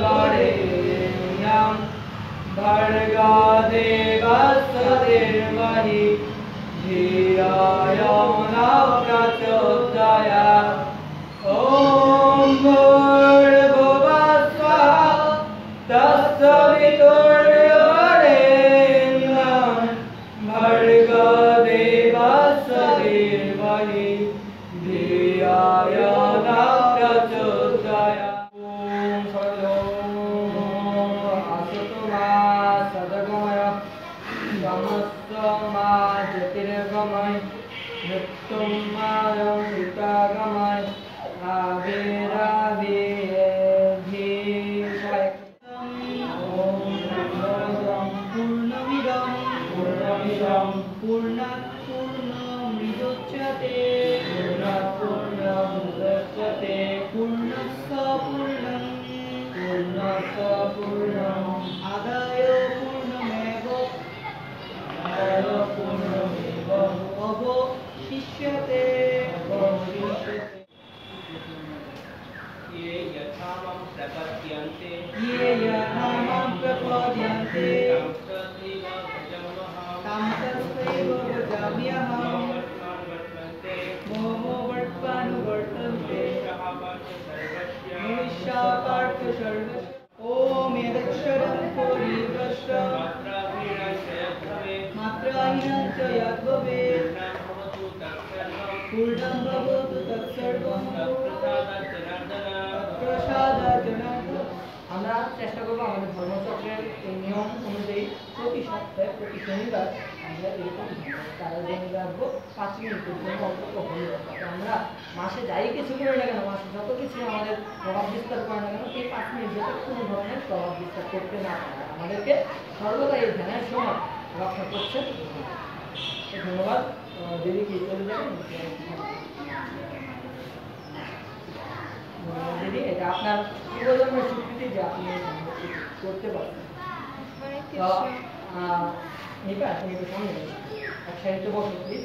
वरेण्यं भर्गो देवस्य धीमहि धियो यो न प्रचोदयात्। ॐ भूर्भुवः स्वः तत्सवितुर्वरेण्यं भर्गो देवस्य धीमहि धियो यो न प्रचोदयात्। ज्योतिर्गमय मृत्युंजय मृतागमय आविराविर्भीषय। पूर्णमिदं पूर्णात् पूर्णमुदच्यते पूर्णस्य पूर्णम् आदाय अवशिष्यते। ये यथा मां प्रपद्यन्ते तां तथैव भजाम्यहम्। मोहो वर्त्मानुवर्तन्ते मनुष्याः पार्थ सर्वस्य। ॐ यदक्षरं परिभ्रष्ट मात्राहीनं च यद्भवेत् पूर्णं भवतु तत्सर्वं तत्प्रसादात् जनार्दन। আমরা চেষ্টা করব আমাদের ধর্মচক্রের এই নিয়ম অনুযায়ী প্রতি সপ্তাহে প্রতি শনিবার আমরা এরকম তারা জেনে রাখবো 5 মিনিটের জন্য অন্তত হয়ে যাবে। আমরা মাসে যাই কিছু করি না কেন, মাসে যত কিছু আমাদের প্রভাব বিস্তার করে না কেন, এই 5 মিনিট যাতে কোনো ধরনের প্রভাব বিস্তার করতে না পারে, আমাদেরকে সর্বদা এই ধ্যানের সময় রক্ষা করছে। ধন্যবাদ। দিদি কি চলে যাবেন? দিদি এটা আপনার পূর্বজন্মের স্বীকৃতি যে আপনি করতে পারেন। নিপা তুমি একটু সামনে এক সাইডে বসো প্লিজ।